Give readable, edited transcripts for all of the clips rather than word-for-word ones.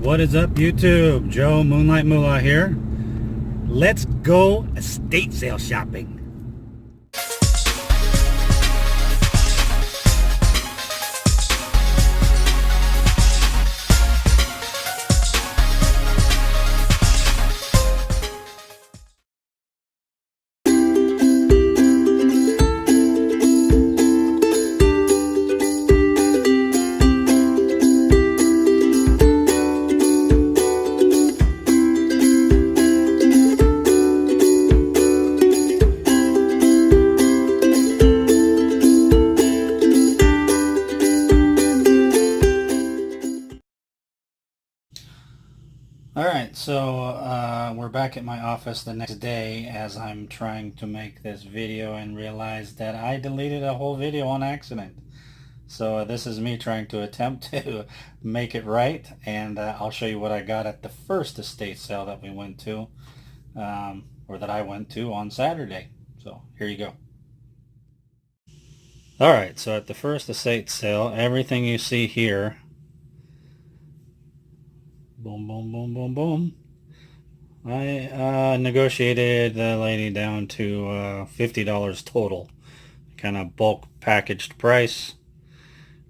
What is up, YouTube? Joe Moonlight Moolah here. Let's go estate sale shopping. Alright, so we're back at my office the next day as I'm trying to make this video and realized that I deleted a whole video on accident. So this is me trying to attempt to make it right, and I'll show you what I got at the first estate sale that we went to, or that I went to on Saturday. So here you go. Alright, so at the first estate sale, everything you see here, boom, boom, boom, boom, boom. I negotiated the lady down to $50 total. Kind of bulk packaged price.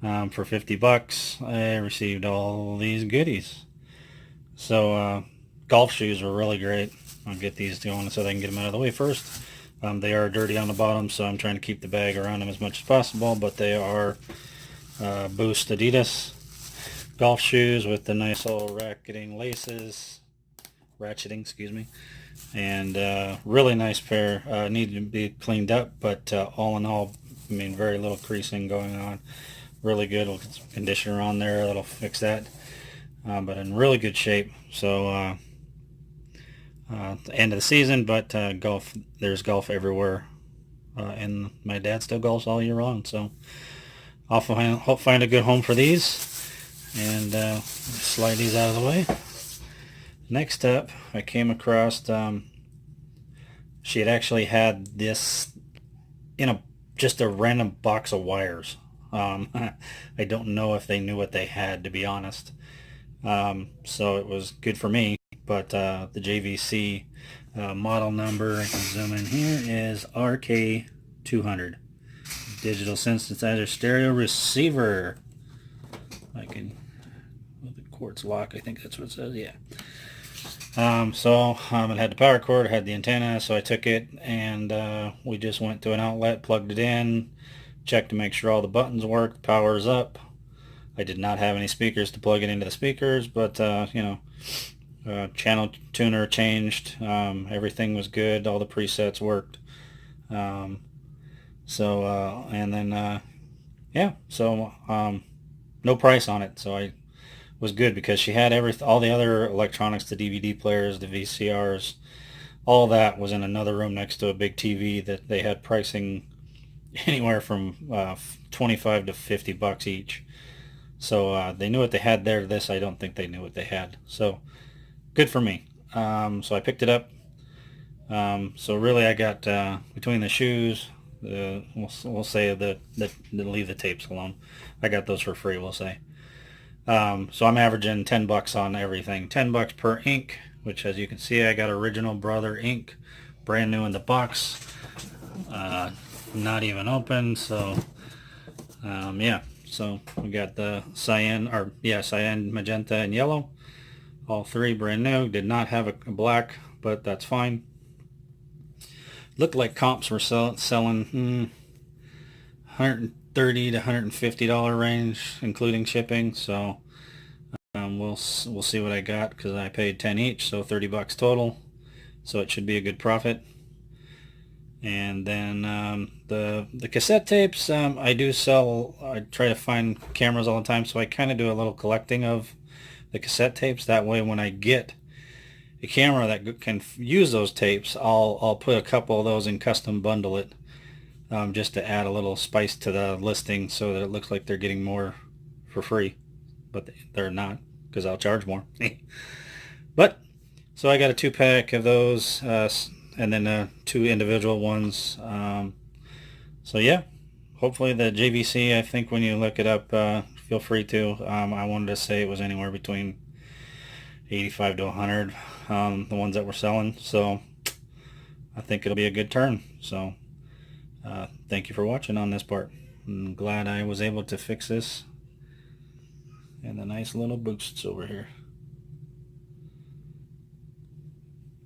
For $50, I received all these goodies. So golf shoes were really great. I'll get these going so they can get them out of the way first. They are dirty on the bottom, so I'm trying to keep the bag around them as much as possible, but they are Boost Adidas golf shoes with the nice little ratcheting, excuse me, and really nice pair. Need to be cleaned up, but all in all, I mean, very little creasing going on. Really good. We'll get some conditioner on there that'll fix that, but in really good shape. So the end of the season, but golf, there's golf everywhere, and my dad still golfs all year round, so I'll find a good home for these. And slide these out of the way. Next up, I came across, she had actually had this in just a random box of wires. I don't know if they knew what they had, to be honest. So it was good for me, but the JVC model number, I can zoom in here, is RK200. Digital synthesizer stereo receiver. I can, with the quartz lock, I think that's what it says, yeah. So it had the power cord, it had the antenna, so I took it and we just went to an outlet, plugged it in, checked to make sure all the buttons worked, power's up. I did not have any speakers to plug it into the speakers, but channel tuner changed, everything was good, all the presets worked. And then yeah, so no price on it, so I was good because she had all the other electronics, the DVD players, the VCRs, all that was in another room next to a big TV that they had pricing anywhere from 25 to $50 each. So they knew what they had there. This, I don't think they knew what they had. So good for me. So I picked it up. So really I got between the shoes, we'll say that leave the tapes alone. I got those for free, we'll say. So I'm averaging $10 on everything. $10 per ink, which, as you can see, I got Original Brother ink, brand new in the box, not even open. So yeah, so we got the cyan, magenta, and yellow. All three brand new. Did not have a black, but that's fine. Looked like comps were selling $130 to $150 range, including shipping. So we'll see what I got, because I paid 10 each, so $30 total. So it should be a good profit. And then the cassette tapes, I do sell. I try to find cameras all the time, so I kind of do a little collecting of the cassette tapes. That way, when I get a camera that can use those tapes, I'll put a couple of those and custom bundle it, just to add a little spice to the listing so that it looks like they're getting more for free, but they're not, because I'll charge more. But so I got a 2-pack of those, and then 2 individual ones. So yeah, hopefully the JVC, I think when you look it up, feel free to. I wanted to say it was anywhere between 85 to 100, the ones that we're selling. So I think it'll be a good turn. So thank you for watching on this part. I'm glad I was able to fix this. And the nice little boosts over here.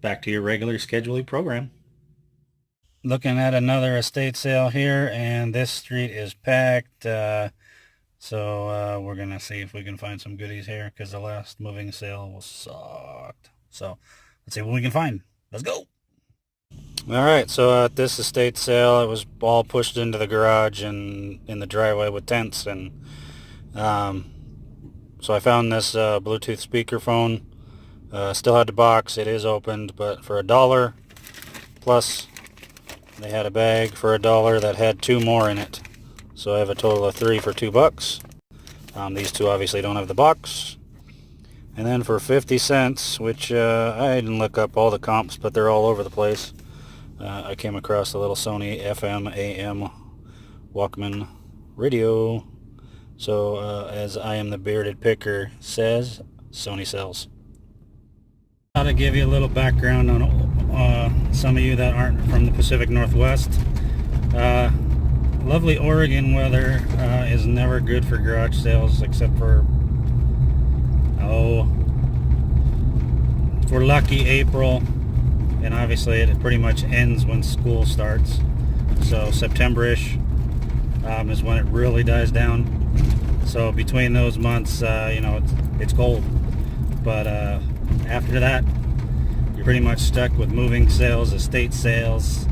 Back to your regular scheduling program. Looking at another estate sale here, and this street is packed. So we're going to see if we can find some goodies here, because the last moving sale was sucked. So let's see what we can find. Let's go. All right, so at this estate sale, it was all pushed into the garage and in the driveway with tents. And so I found this Bluetooth speakerphone. Still had the box. It is opened, but for $1, plus they had a bag for $1 that had 2 more in it. So I have a total of 3 for $2. These 2 obviously don't have the box. And then for 50 cents, which I didn't look up all the comps, but they're all over the place. I came across a little Sony FM AM Walkman radio. So as I am the bearded picker says, Sony sells. To give you a little background on some of you that aren't from the Pacific Northwest. Lovely Oregon weather is never good for garage sales, except for, if we're lucky, April. And obviously it pretty much ends when school starts. So September-ish is when it really dies down. So between those months, it's cold. But after that, you're pretty much stuck with moving sales, estate sales.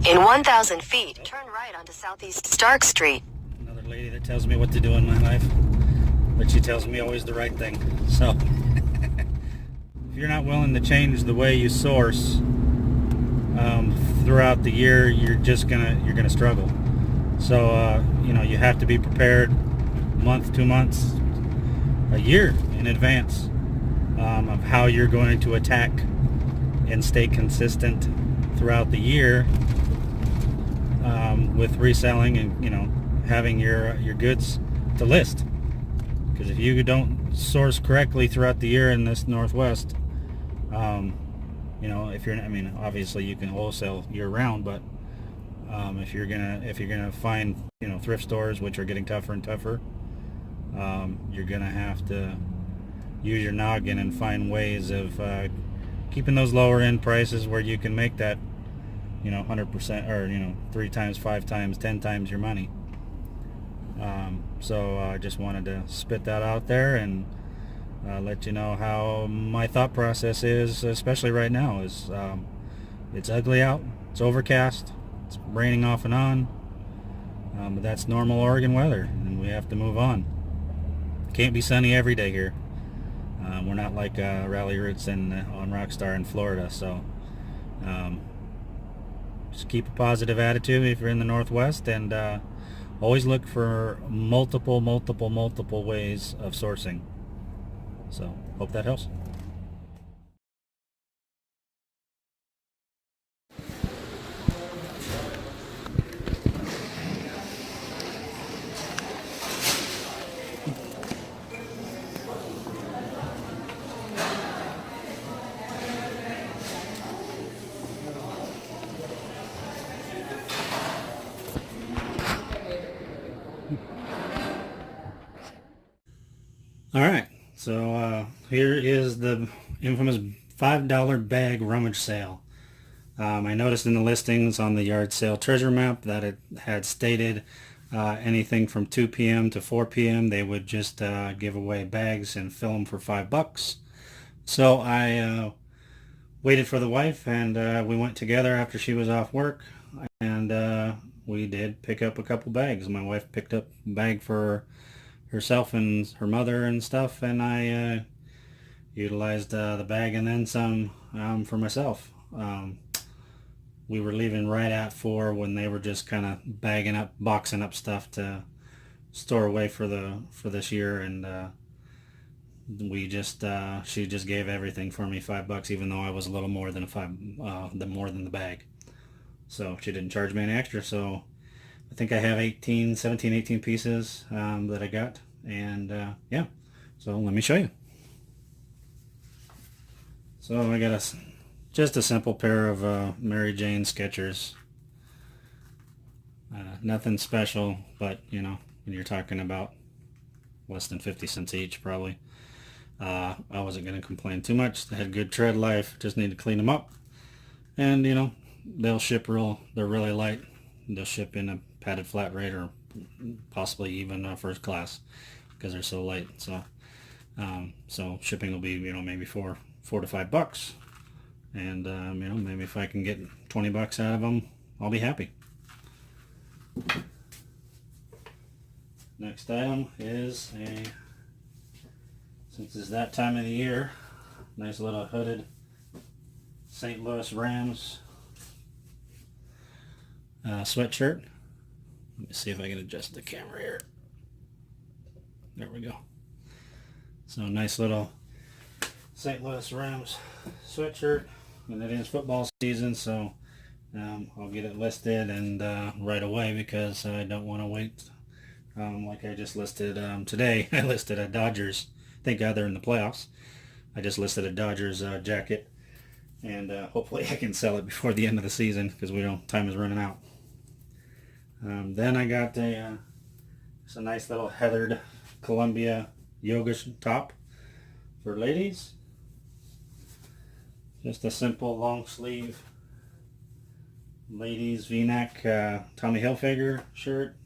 In 1,000 feet, turn right onto Southeast Stark Street. Another lady that tells me what to do in my life, but she tells me always the right thing. So if you're not willing to change the way you source throughout the year, you're gonna struggle. So you have to be prepared month, 2 months, a year in advance of how you're going to attack and stay consistent throughout the year with reselling and having your goods to list. Because if you don't source correctly throughout the year in this Northwest, if you're, obviously you can wholesale year round, but if you're gonna find thrift stores, which are getting tougher and tougher, you're gonna have to use your noggin and find ways of keeping those lower end prices where you can make that 100% or 3 times, 5 times, 10 times your money. So I just wanted to spit that out there and let you know how my thought process is, especially right now. Is it's ugly out, it's overcast, it's raining off and on, but that's normal Oregon weather, and we have to move on. Can't be sunny every day here. We're not like Rally Roots and on Rockstar in Florida, so just keep a positive attitude if you're in the Northwest, and always look for multiple ways of sourcing. So hope that helps. All right, so here is the infamous $5 bag rummage sale. I noticed in the listings on the yard sale treasure map that it had stated anything from 2 p.m. to 4 p.m. they would just give away bags and fill them for $5. So I waited for the wife, and we went together after she was off work, and we did pick up a couple bags. My wife picked up a bag for herself and her mother and stuff, and I utilized the bag and then some for myself. We were leaving right at 4 when they were just kind of boxing up stuff to store away for this year, and she just gave everything for me $5, even though I was a little more than more than the bag. So she didn't charge me any extra. So I think I have 17, 18 pieces that I got, and yeah, so let me show you. So I got just a simple pair of Mary Jane Skechers. Nothing special, but you know, when you're talking about less than 50 cents each probably. I wasn't going to complain too much. They had good tread life, just need to clean them up. And you know, they'll ship they're really light. They'll ship in a padded flat rate or possibly even first class because they're so light. So shipping will be, you know, maybe $4 to $5. And you know, maybe if I can get $20 out of them, I'll be happy. Next item is since it's that time of the year, nice little hooded St. Louis Rams sweatshirt. Let me see if I can adjust the camera here. There we go. So nice little St. Louis Rams sweatshirt, and it is football season, so I'll get it listed and right away because I don't want to wait. Like I just listed today, I listed a Dodgers. Thank God they're in the playoffs. I just listed a Dodgers jacket, and hopefully I can sell it before the end of the season because time is running out. Then I got just a nice little heathered Columbia yoga top for ladies. Just a simple long sleeve ladies V-neck Tommy Hilfiger shirt.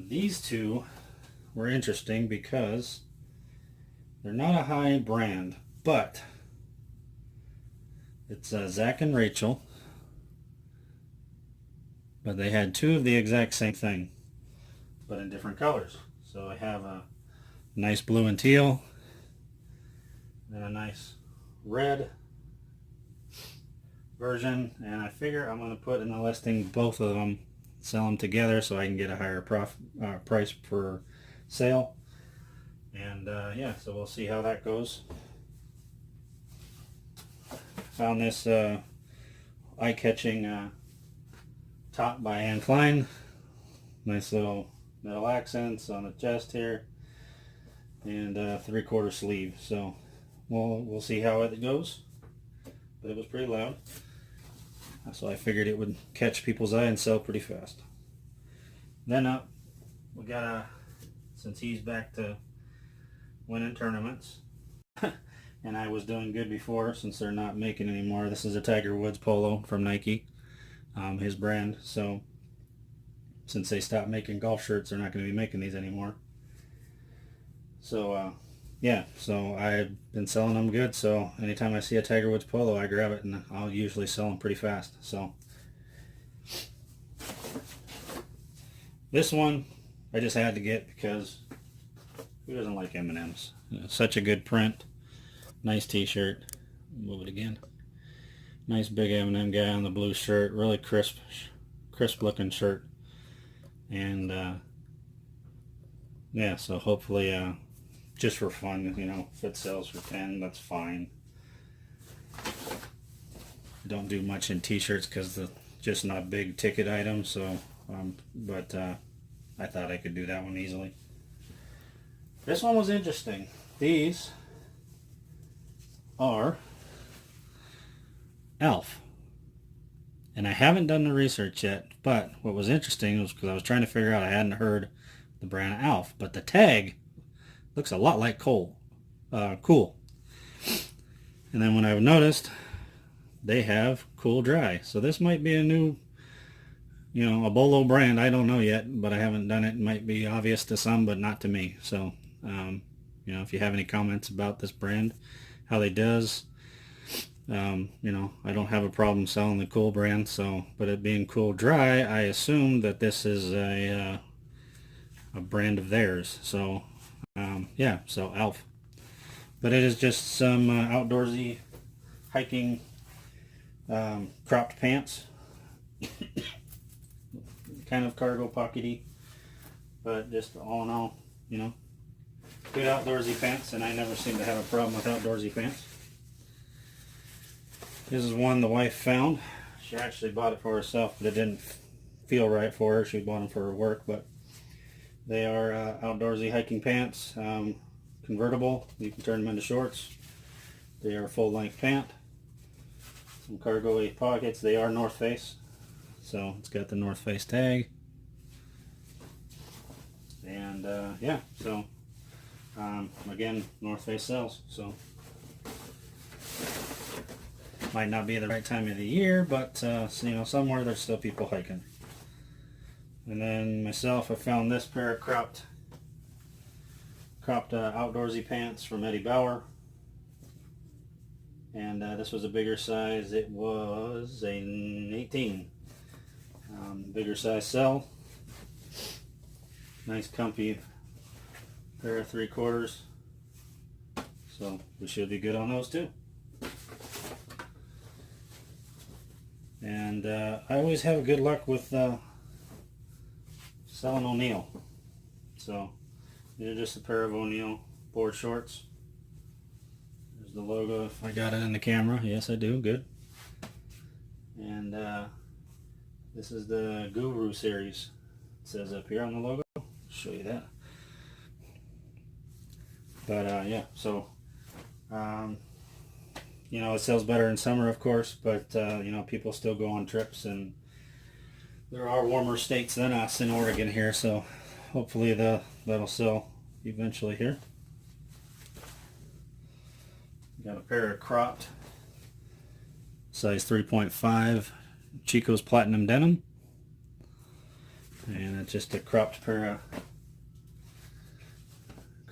These two were interesting because they're not a high brand, but it's Zach and Rachel, but they had two of the exact same thing but in different colors. So I have a nice blue and teal and a nice red version, and I figure I'm going to put in the listing both of them, sell them together so I can get a higher price per sale. And yeah, so we'll see how that goes. Found this eye-catching top by Anne Klein. Nice little metal accents on the chest here, and 3/4 sleeve. So we'll see how it goes. But it was pretty loud, so I figured it would catch people's eye and sell pretty fast. Then we got since he's back to winning tournaments, and I was doing good before since they're not making anymore. This is a Tiger Woods polo from Nike, his brand. So since they stopped making golf shirts, they're not going to be making these anymore. So yeah, so I've been selling them good, so anytime I see a Tiger Woods polo, I grab it, and I'll usually sell them pretty fast. So this one I just had to get because who doesn't like M&Ms? Such a good print, nice t-shirt. Move it again. Nice big M&M guy on the blue shirt, really crisp looking shirt. And yeah, so hopefully just for fun, you know, if it sells for 10, that's fine. I don't do much in t-shirts because they're just not big ticket items, so but I thought I could do that one easily. This one was interesting. These are Elf, and I haven't done the research yet, but what was interesting was because I was trying to figure out, I hadn't heard the brand Elf, but the tag looks a lot like Cool. And then when I noticed, they have Cool Dry. So this might be a new, you know, a Bolo brand. I don't know yet, but I haven't done it. It might be obvious to some, but not to me. So, you know, if you have any comments about this brand, how they does, you know, I don't have a problem selling the Cool brand. So, but it being Cool Dry, I assume that this is a brand of theirs. So, yeah, so Elf. But it is just some outdoorsy hiking cropped pants. Kind of cargo pockety, but just all in all, you know, good outdoorsy pants, and I never seem to have a problem with outdoorsy pants. This is one the wife found. She actually bought it for herself, but it didn't feel right for her. She bought them for her work, but they are outdoorsy hiking pants, convertible. You can turn them into shorts. They are full-length pant. Some cargo pockets. They are North Face, so it's got the North Face tag. And yeah, so again, North Face sells. So might not be the right time of the year, but you know, somewhere there's still people hiking. And then myself, I found this pair of cropped outdoorsy pants from Eddie Bauer. And this was a bigger size. It was an 18. Bigger size sell. Nice comfy pair of 3/4. So we should be good on those too. And I always have good luck with selling O'Neill. So these are just a pair of O'Neill board shorts. There's the logo if I got it in the camera. Yes, I do. Good. And this is the Guru series. It says up here on the logo. I'll show you that. But yeah, so you know, it sells better in summer, of course, but you know, people still go on trips, and there are warmer states than us in Oregon here, so hopefully that'll sell eventually here. Got a pair of cropped size 3.5 Chico's Platinum Denim, and it's just a cropped pair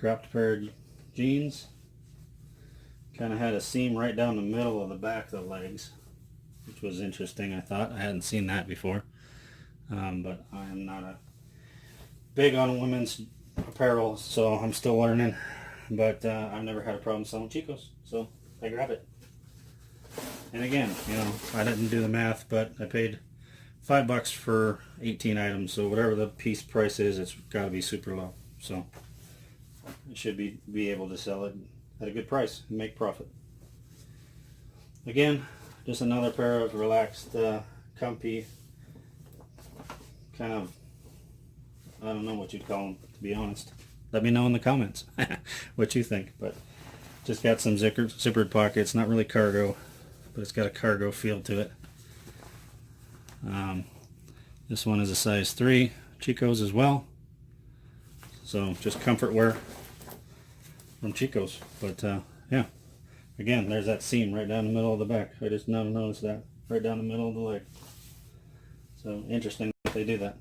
of jeans. Kind of had a seam right down the middle of the back of the legs, which was interesting. I thought I hadn't seen that before, but I am not big on women's apparel, so I'm still learning. But I've never had a problem selling Chico's, so I grab it. And again, you know, I didn't do the math, but I paid $5 for 18 items, so whatever the piece price is, it's got to be super low. So I should be able to sell it at a good price and make profit. Again, just another pair of relaxed, comfy, kind of, I don't know what you'd call them, to be honest. Let me know in the comments what you think. But just got some zippered pockets, not really cargo, but it's got a cargo feel to it. This one is a size 3 Chico's as well, so just comfort wear from Chico's. But yeah, again, there's that seam right down the middle of the back. I just now noticed that right down the middle of the leg. So interesting that they do that.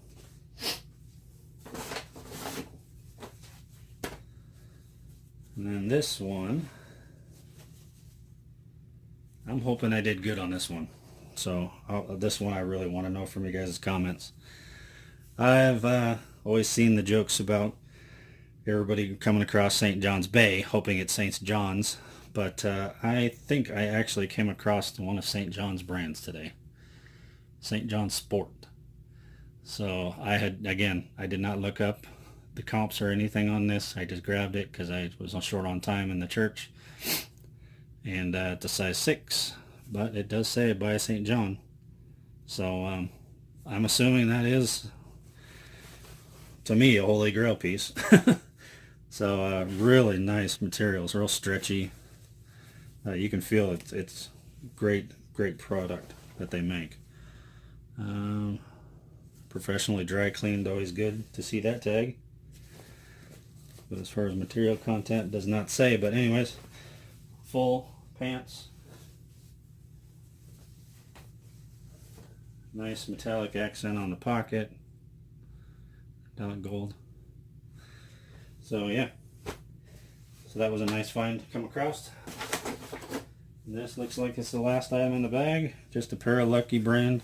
And then this one, I'm hoping I did good on this one. So this one I really want to know from you guys' comments. I've always seen the jokes about everybody coming across St. John's Bay hoping it's St. John's, but I think I actually came across one of St. John's brands today. St. John's Sport. So I did not look up the comps or anything on this. I just grabbed it because I was short on time in the church, and it's a size 6, but it does say by St. John. So I'm assuming that is, to me, a holy grail piece. So really nice materials, real stretchy. You can feel it. It's great product that they make. Professionally dry cleaned, always good to see that tag. But as far as material content, does not say. But anyways, full pants. Nice metallic accent on the pocket. Metallic gold. So yeah. So that was a nice find to come across. And this looks like it's the last item in the bag. Just a pair of Lucky brand.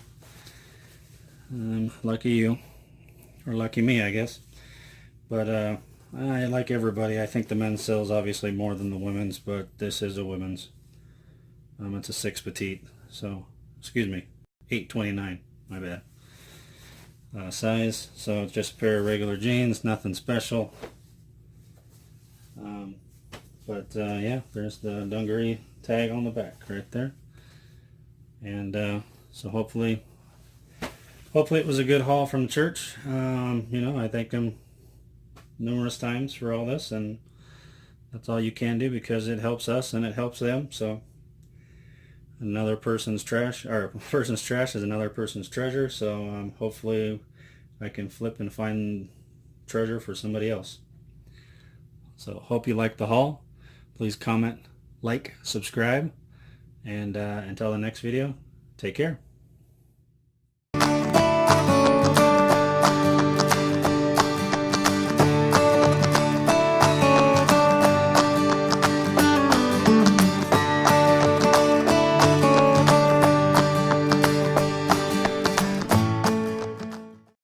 Lucky you. Or lucky me, I guess. But I like everybody. I think the men's sells obviously more than the women's, but this is a women's. It's a 6 petite, so excuse me, 829. My bad. Size. So it's just a pair of regular jeans, nothing special. But yeah, there's the dungaree tag on the back right there. And so hopefully it was a good haul from the church. You know, I thank them numerous times for all this, and that's all you can do, because it helps us and it helps them. So another person's trash, or person's trash is another person's treasure. So hopefully I can flip and find treasure for somebody else. So hope you like the haul. Please comment, like, subscribe, and until the next video, take care.